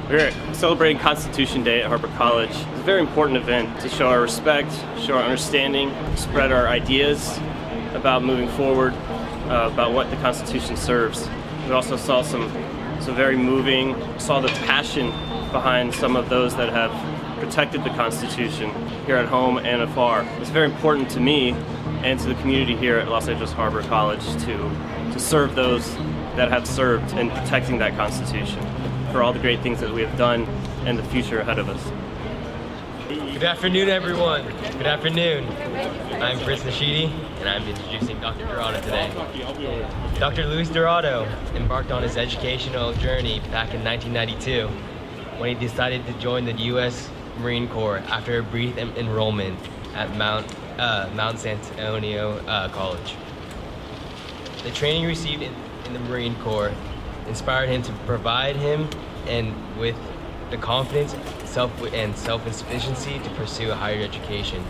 We're celebrating Constitution Day at Harper College. It's a very important event to show our respect, show our understanding, spread our ideas about moving forward, about what the Constitution serves. We also saw some very moving, saw the passion behind some of those that have protected the Constitution here at home and afar. It's very important to me and to the community here at Los Angeles Harbor College to serve those that have served in protecting that Constitution, for all the great things that we have done and the future ahead of us. Good afternoon, everyone. Good afternoon. I'm Chris Nashidi, and I'm introducing Dr. Dorado today. Dr. Luis Dorado embarked on his educational journey back in 1992 when he decided to join the U.S. Marine Corps after a brief enrollment at Mount San Antonio College. The training received in the Marine Corps inspired him to provide him with the confidence and self-sufficiency to pursue a higher education.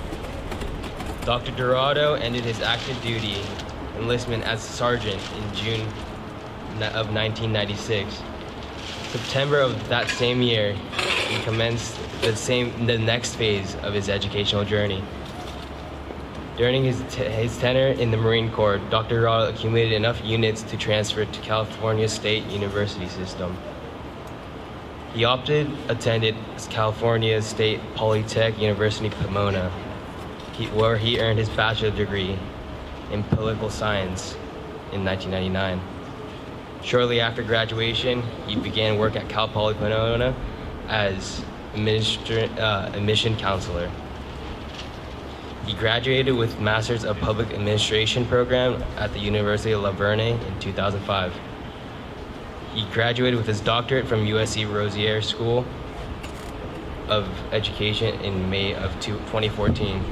Dr. Dorado ended his active duty enlistment as sergeant in June of 1996. September of that same year, he commenced the next phase of his educational journey. During his tenure in the Marine Corps, Dr. Dorado accumulated enough units to transfer to California State University system. He attended California State Polytech University, Pomona, where he earned his bachelor's degree in political science in 1999. Shortly after graduation, he began work at Cal Poly Pomona as admission counselor. He graduated with Master's of Public Administration program at the University of La Verne in 2005. He graduated with his doctorate from USC Rosier School of Education in May of 2014.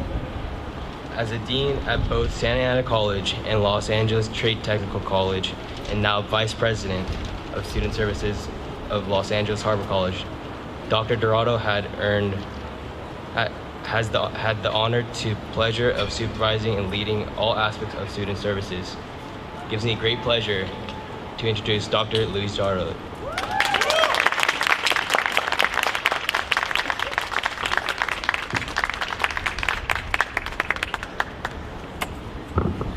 As a dean at both Santa Ana College and Los Angeles Trade Technical College, and now Vice President of Student Services of Los Angeles Harbor College, Dr. Dorado had the honor to pleasure of supervising and leading all aspects of student services. It gives me great pleasure to introduce Dr. Luis Dorado.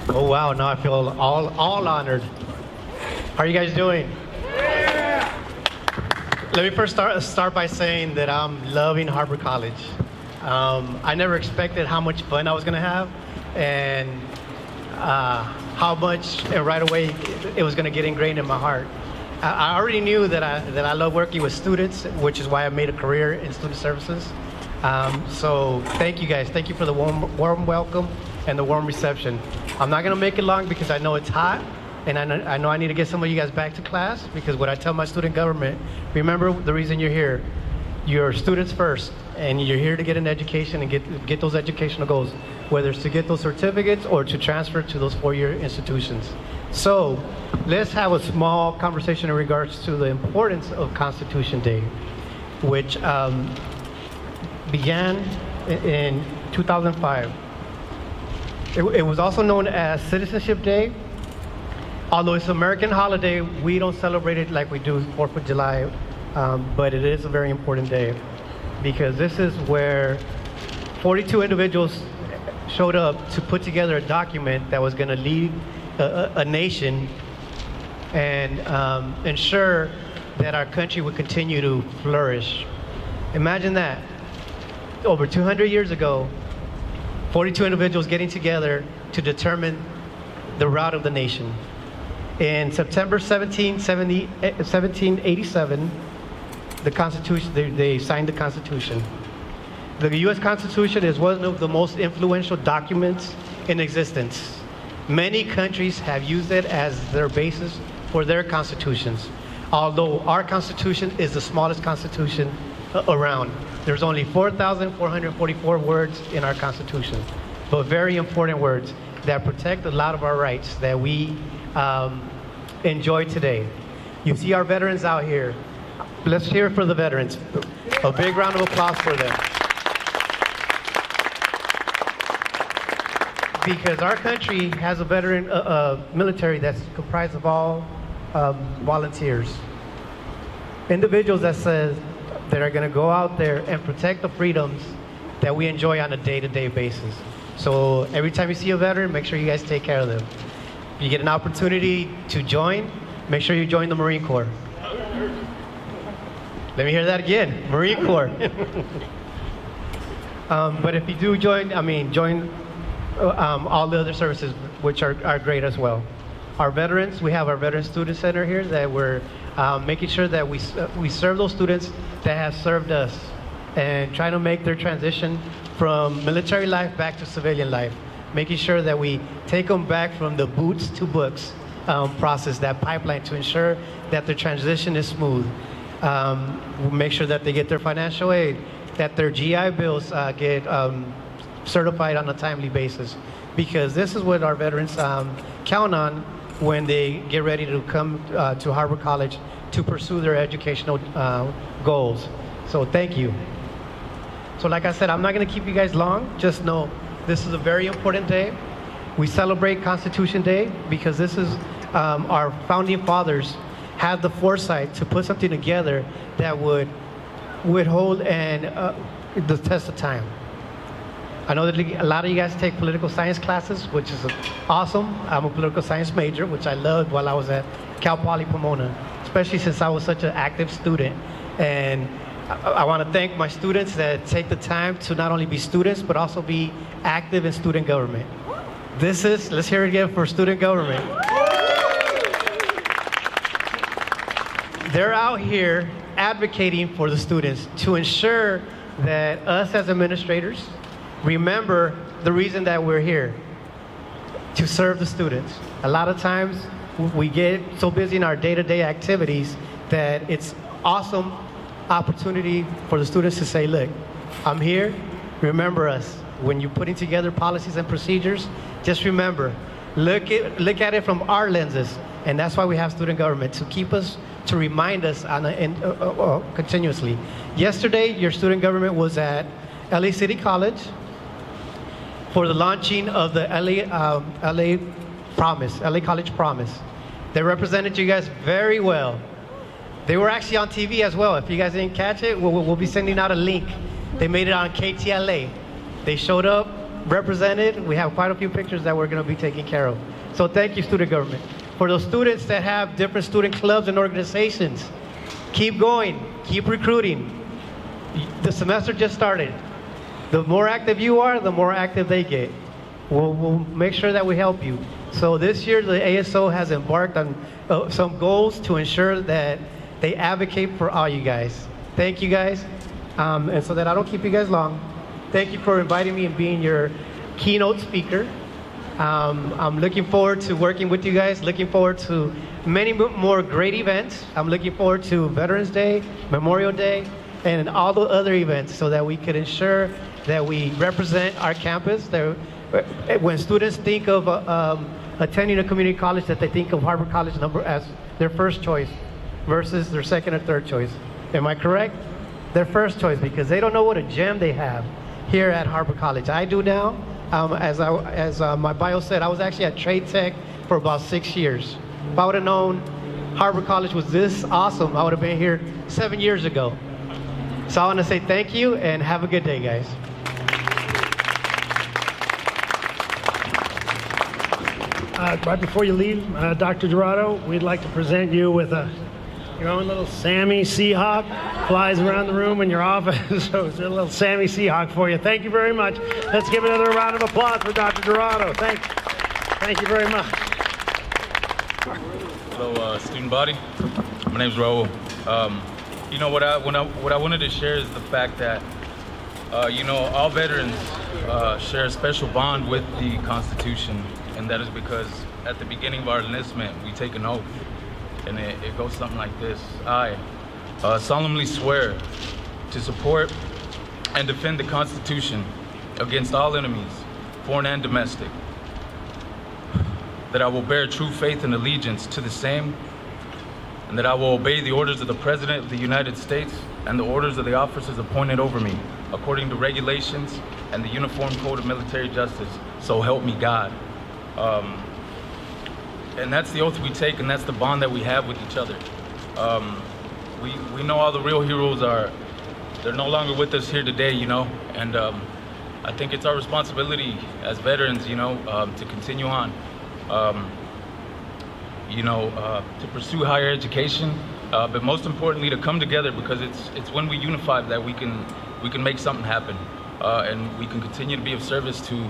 Oh wow, now I feel all honored. How are you guys doing? Yeah. Let me first start by saying that I'm loving Harbor College. I never expected how much fun I was gonna have and how much right away it was gonna get ingrained in my heart. I already knew that I love working with students, which is why I made a career in student services. So thank you guys. Thank you for the warm welcome and the warm reception. I'm not gonna make it long because I know it's hot, and I know I need to get some of you guys back to class, because what I tell my student government, remember the reason you're here. You're students first, and you're here to get an education and get those educational goals, whether it's to get those certificates or to transfer to those four-year institutions. So let's have a small conversation in regards to the importance of Constitution Day, which began in 2005. It was also known as Citizenship Day. Although it's an American holiday, we don't celebrate it like we do 4th of July, but it is a very important day, because this is where 42 individuals showed up to put together a document that was going to lead a nation and ensure that our country would continue to flourish. Imagine that. Over 200 years ago, 42 individuals getting together to determine the route of the nation. In September 1787, the Constitution, they signed the Constitution. The U.S. Constitution is one of the most influential documents in existence. Many countries have used it as their basis for their constitutions, although our Constitution is the smallest constitution around. There's only 4,444 words in our Constitution, but very important words that protect a lot of our rights that we enjoy today. You see our veterans out here. Let's hear for the veterans. A big round of applause for them. Because our country has a veteran military that's comprised of all volunteers. Individuals that that are going to go out there and protect the freedoms that we enjoy on a day-to-day basis. So every time you see a veteran, make sure you guys take care of them. If you get an opportunity to join, make sure you join the Marine Corps. Let me hear that again, Marine Corps. But if you do join, join all the other services, which are great as well. Our veterans, we have our Veteran Student Center here that we're making sure that we serve those students that have served us and trying to make their transition from military life back to civilian life, making sure that we take them back from the boots to books process, that pipeline, to ensure that their transition is smooth. We'll make sure that they get their financial aid, that their GI bills get certified on a timely basis, because this is what our veterans count on when they get ready to come to Harbor College to pursue their educational goals. So thank you. So like I said, I'm not going to keep you guys long. Just know this is a very important day. We celebrate Constitution Day because this is our founding fathers had the foresight to put something together that would hold the test of time. I know that a lot of you guys take political science classes, which is awesome. I'm a political science major, which I loved while I was at Cal Poly Pomona, especially since I was such an active student. And I want to thank my students that take the time to not only be students, but also be active in student government. Let's hear it again for student government. They're out here advocating for the students to ensure that us as administrators remember the reason that we're here, to serve the students. A lot of times we get so busy in our day-to-day activities that it's awesome opportunity for the students to say, look, I'm here, remember us. When you're putting together policies and procedures, just remember, look at it from our lenses. And that's why we have student government, to remind us continuously. Yesterday, your student government was at LA City College for the launching of the LA College Promise. They represented you guys very well. They were actually on TV as well. If you guys didn't catch it, we'll be sending out a link. They made it on KTLA. They showed up, represented. We have quite a few pictures that we're going to be taking care of. So thank you, student government. For those students that have different student clubs and organizations, keep going, keep recruiting. The semester just started. The more active you are, the more active they get. We'll make sure that we help you. So this year, the ASO has embarked on some goals to ensure that they advocate for all you guys. Thank you guys. And so that I don't keep you guys long, thank you for inviting me and being your keynote speaker. I'm looking forward to working with you guys, looking forward to many more great events. I'm looking forward to Veterans Day, Memorial Day, and all the other events so that we could ensure that we represent our campus. When students think of attending a community college, that they think of Harbor College as their first choice versus their second or third choice. Am I correct? Their first choice, because they don't know what a gem they have here at Harbor College. I do now. As my bio said, I was actually at Trade Tech for about 6 years. If I would have known Harbor College was this awesome, I would have been here 7 years ago. So I want to say thank you and have a good day, guys. Right before you leave, Dr. Dorado, we'd like to present you with your own little Sammy Seahawk. Flies around the room in your office, so it's a little Sammy Seahawk for you. Thank you very much. Let's give another round of applause for Dr. Dorado. Thank you very much. Hello, student body. My name's Raul. You know what I wanted to share is the fact that all veterans share a special bond with the Constitution, and that is because at the beginning of our enlistment we take an oath, and it goes something like this: I solemnly swear to support and defend the Constitution against all enemies, foreign and domestic, that I will bear true faith and allegiance to the same, and that I will obey the orders of the President of the United States and the orders of the officers appointed over me, according to regulations and the Uniform Code of Military Justice, so help me God. And that's the oath we take, and that's the bond that we have with each other. We know all the real heroes are they're no longer with us here today, you know, and I think it's our responsibility as veterans, you know, to continue on, you know, to pursue higher education, but most importantly to come together, because it's when we unify that we can make something happen, and we can continue to be of service to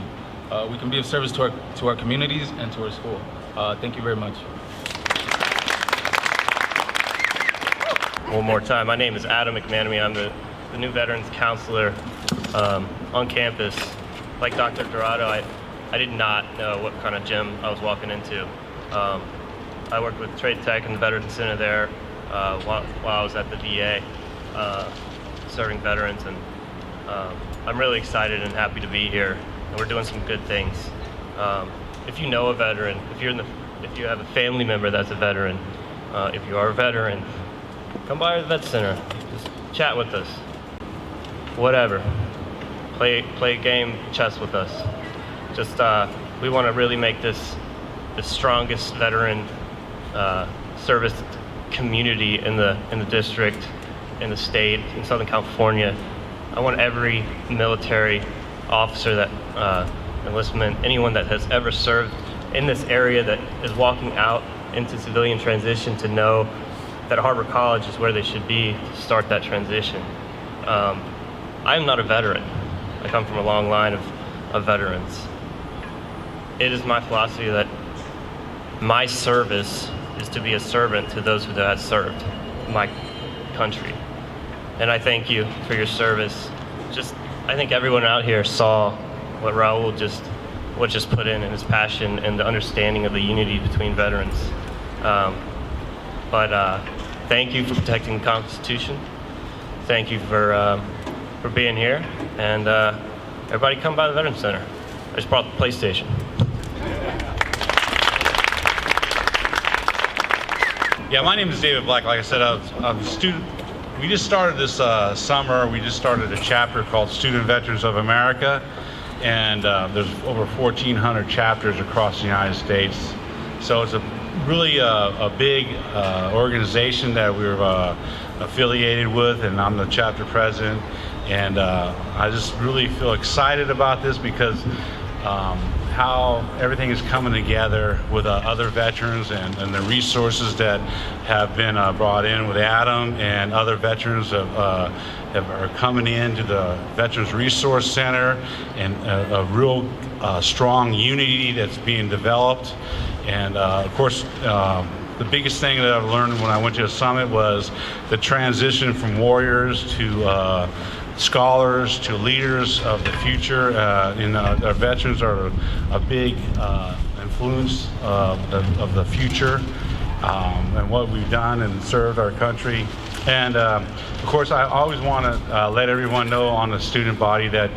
our communities and to our school. Thank you very much. One more time, my name is Adam McManamy. I'm the new Veterans Counselor on campus. Like Dr. Dorado, I did not know what kind of gym I was walking into. I worked with Trade Tech and the Veterans Center there while I was at the VA serving veterans, and I'm really excited and happy to be here, and we're doing some good things. If you know a veteran, if you have a family member that's a veteran, if you are a veteran, come by the Vet Center, just chat with us, whatever. Play a game, chess with us. Just we want to really make this the strongest veteran service community in the district, in the state, in Southern California. I want every military officer that enlistment, anyone that has ever served in this area that is walking out into civilian transition to know that Harbor College is where they should be to start that transition. I am not a veteran. I come from a long line of veterans. It is my philosophy that my service is to be a servant to those who have served my country. And I thank you for your service. I think everyone out here saw what Raul just put in, and his passion and the understanding of the unity between veterans. Thank you for protecting the Constitution. Thank you for being here, and everybody come by the Veterans Center. I just brought the PlayStation. Yeah, my name is David Black. Like I said, I'm a student. We just started this summer. We just started a chapter called Student Veterans of America, and there's over 1,400 chapters across the United States. So it's really a big organization that we're affiliated with, and I'm the chapter president. And I just really feel excited about this because how everything is coming together with other veterans and the resources that have been brought in with Adam and other veterans are coming into the Veterans Resource Center, and a real strong unity that's being developed. And of course, the biggest thing that I've learned when I went to a summit was the transition from warriors to scholars to leaders of the future. Our veterans are a big influence of the future and what we've done and served our country. And of course, I always want to let everyone know on the student body that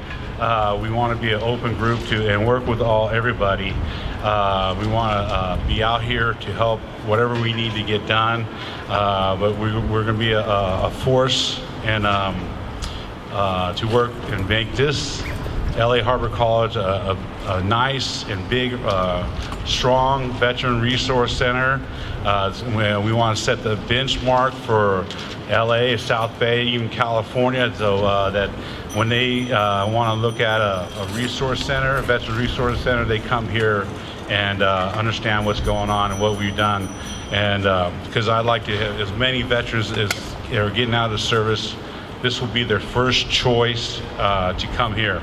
we want to be an open group and work with everybody. We want to be out here to help whatever we need to get done, but we're going to be a force and to work and make this LA Harbor College a nice and big, strong veteran resource center. We want to set the benchmark for LA, South Bay, even California, so that when they want to look at a resource center, a veteran resource center, they come here and understand what's going on and what we've done. And because I'd like to have as many veterans as are getting out of the service, this will be their first choice to come here.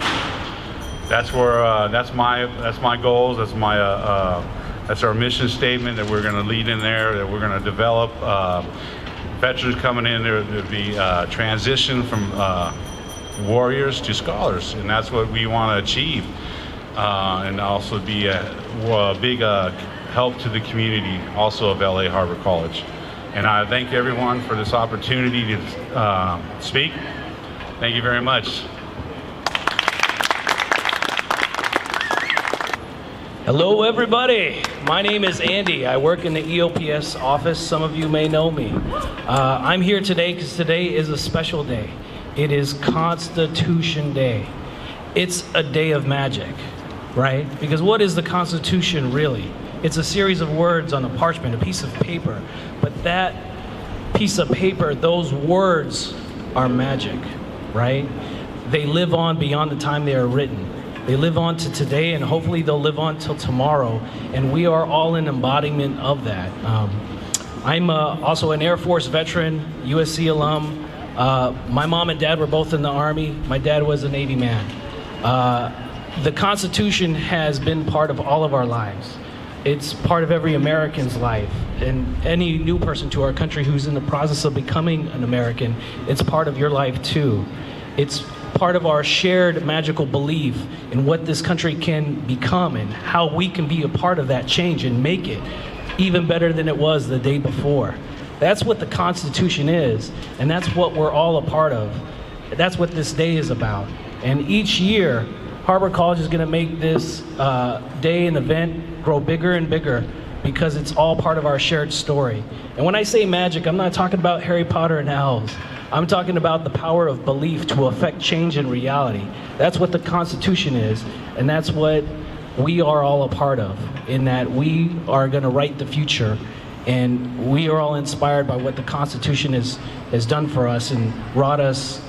That's where that's my goals. That's our mission statement that we're going to lead in there. That we're going to develop veterans coming in there to be transition from warriors to scholars, and that's what we want to achieve, and also be a big help to the community, also of LA Harbor College. And I thank everyone for this opportunity to speak. Thank you very much. Hello everybody, my name is Andy. I work in the EOPS office. Some of you may know me. I'm here today because today is a special day. It is Constitution Day. It's a day of magic, right? Because what is the Constitution really? It's a series of words on a parchment, a piece of paper. But that piece of paper, those words are magic. right? They live on beyond the time they are written. They live on to today, and hopefully they'll live on till tomorrow, and we are all an embodiment of that. I'm also an Air Force veteran, USC alum. My mom and dad were both in the Army. My dad was a Navy man. The Constitution has been part of all of our lives. It's part of every American's life, and any new person to our country who's in the process of becoming an American, it's part of your life too. It's part of our shared magical belief in what this country can become and how we can be a part of that change and make it even better than it was the day before. That's what the Constitution is, and that's what we're all a part of. That's what this day is about. And each year, Harbor College is going to make this day and event grow bigger and bigger because it's all part of our shared story. And when I say magic, I'm not talking about Harry Potter and elves. I'm talking about the power of belief to affect change in reality. That's what the Constitution is, and that's what we are all a part of, in that we are going to write the future, and we are all inspired by what the Constitution has done for us and brought us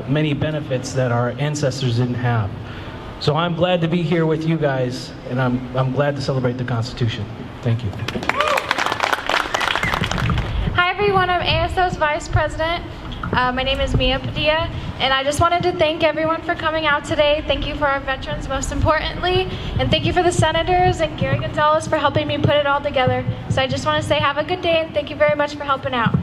many benefits that our ancestors didn't have. So I'm glad to be here with you guys, and I'm glad to celebrate the Constitution. Thank you. Hi everyone, I'm ASO's Vice President. My name is Mia Padilla, and I just wanted to thank everyone for coming out today. Thank you for our veterans, most importantly, and thank you for the senators and Gary Gonzalez for helping me put it all together. So I just want to say have a good day, and thank you very much for helping out.